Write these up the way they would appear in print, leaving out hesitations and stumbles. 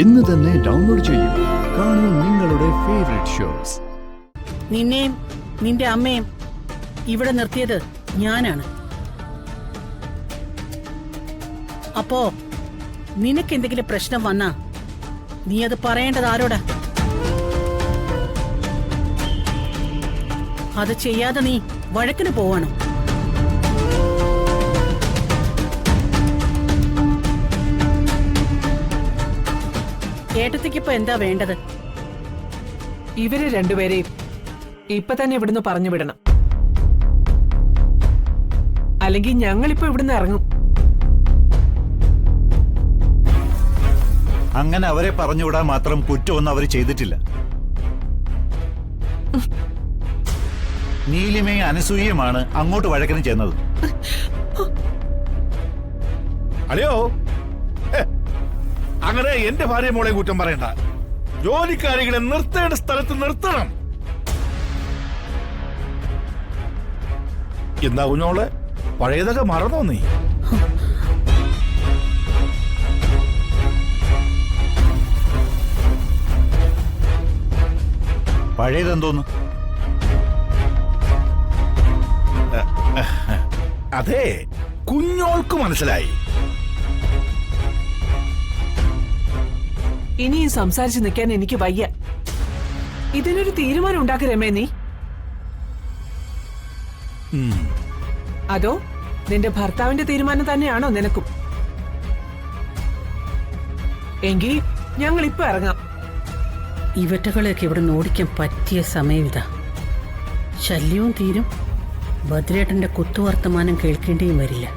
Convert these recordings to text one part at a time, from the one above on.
ഇന്ന് തന്നെ ഡൗൺലോഡ് ചെയ്യൂ. കാണൂ നിങ്ങളുടെ ഫേവറേറ്റ് ഷോസ്. നിന്നെയും നിന്റെ അമ്മയും ഇവിടെ നിർത്തിയത് ഞാനാണ്. അപ്പോ നിനക്ക് എന്തെങ്കിലും പ്രശ്നം വന്നാ നീ അത് പറയേണ്ടത് ആരോടാ? അത് ചെയ്യാതെ നീ വഴക്കിന് പോവാണോ? ഏട്ടത്തിക്കിപ്പോ എന്താ വേണ്ടത്? ഇവരെ രണ്ടുപേരെയും ഇപ്പൊ തന്നെ ഇവിടുന്ന് പറഞ്ഞു വിടണം. അല്ലെങ്കിൽ ഞങ്ങളിപ്പോ ഇവിടുന്ന് ഇറങ്ങും. അങ്ങനെ അവരെ പറഞ്ഞുവിടാൻ മാത്രം കുറ്റമൊന്നും അവർ ചെയ്തിട്ടില്ല. നീലിമയും അനസൂയയുമാണ് അങ്ങോട്ട് വഴക്കിന് ചെന്നത്. അല്ലയോ, അങ്ങനെ എന്റെ ഭാര്യ മോളെ കുറ്റം പറയണ്ട. ജോലിക്കാരികളെ നിർത്തേണ്ട സ്ഥലത്ത് നിർത്തണം. എന്താ കുഞ്ഞോളെ, പഴയതൊക്കെ മറന്നോ നീ? പഴയതെന്തോന്ന്? അതെ, കുഞ്ഞോൾക്ക് മനസ്സിലായി. ഇനിയും സംസാരിച്ചു നിൽക്കാൻ എനിക്ക് വയ്യ. ഇതിനൊരു തീരുമാനം ഉണ്ടാക്കി രമേ നീ. അതോ നിന്റെ ഭർത്താവിന്റെ തീരുമാനം തന്നെയാണോ നിനക്കും? എങ്കിൽ ഞങ്ങൾ ഇപ്പൊ ഇറങ്ങാം. ഇവറ്റകളെയൊക്കെ ഇവിടെ ഓടിക്കാൻ പറ്റിയ സമയം ഇതാ. ശല്യവും തീരും, ഭദ്രേട്ടന്റെ കുത്തുവർത്തമാനം കേൾക്കേണ്ടിയും വരില്ല.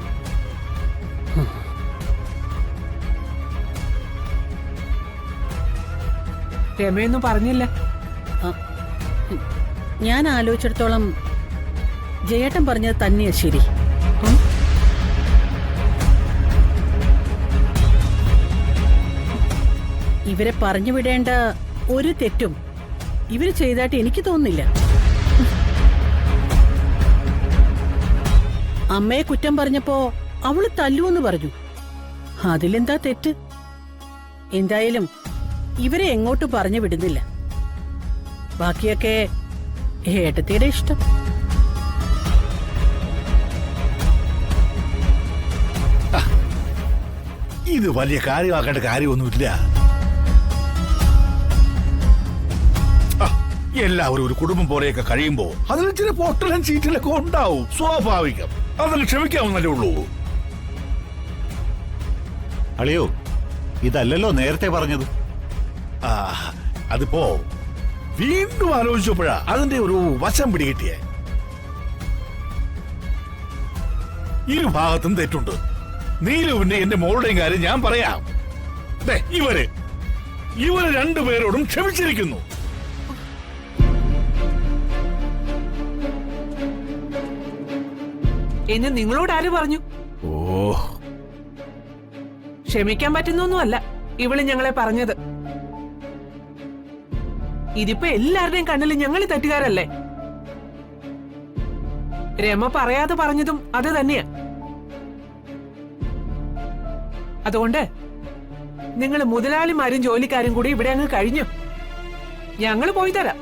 രമയൊന്നും പറഞ്ഞില്ല. ഞാൻ ആലോചിച്ചിടത്തോളം ജയേട്ടൻ പറഞ്ഞത് തന്നെയാ ശരി. ഇവരെ പറഞ്ഞു വിടേണ്ട ഒരു തെറ്റും ഇവര് ചെയ്തായിട്ട് എനിക്ക് തോന്നുന്നില്ല. അമ്മയെ കുറ്റം പറഞ്ഞപ്പോ അവള് തല്ലുവെന്ന് പറഞ്ഞു. അതിലെന്താ തെറ്റ്? എന്തായാലും ഇവരെ എങ്ങോട്ടും പറഞ്ഞു വിടുന്നില്ല. ബാക്കിയൊക്കെ ഏട്ടത്തിയുടെ ഇഷ്ടം. ഇത് വലിയ കാര്യമാക്കേണ്ട കാര്യമൊന്നുമില്ല. എല്ലാവരും ഒരു കുടുംബം പോലെയൊക്കെ കഴിയുമ്പോ അതിൽ ചില പൊട്ടലും ചീറ്റലൊക്കെ ഉണ്ടാവും, സ്വാഭാവികം. അതിന് ക്ഷമിക്കാവുന്നല്ലേ ഉള്ളൂ. അളിയോ, ഇതല്ലല്ലോ നേരത്തെ പറഞ്ഞത്. അതിപ്പോ വീണ്ടും ആലോചിച്ചപ്പോഴാ അതിന്റെ ഒരു വശം പിടികിട്ടിയേ. ഇരുഭാഗത്തും തെറ്റുണ്ട്. നീലുവിന്റെ എന്റെ മോളുടെയും കാര്യം ഞാൻ പറയാം. ഇവര് രണ്ടുപേരോടും ക്ഷമിച്ചിരിക്കുന്നു. എന്ന് നിങ്ങളോട് ആര് പറഞ്ഞു? ക്ഷമിക്കാൻ പറ്റുന്നൊന്നുമല്ല ഇവള് ഞങ്ങളെ പറഞ്ഞത്. ഇതിപ്പോ എല്ലാവരുടെയും കണ്ണിൽ ഞങ്ങൾ തെറ്റുകാരല്ലേ? രമ പറയാതെ പറഞ്ഞതും അത് തന്നെയാ. അതുകൊണ്ട് നിങ്ങൾ മുതലാളിമാരും ജോലിക്കാരും കൂടി ഇവിടെ അങ്ങ് കഴിഞ്ഞു. ഞങ്ങൾ പോയി തരാം.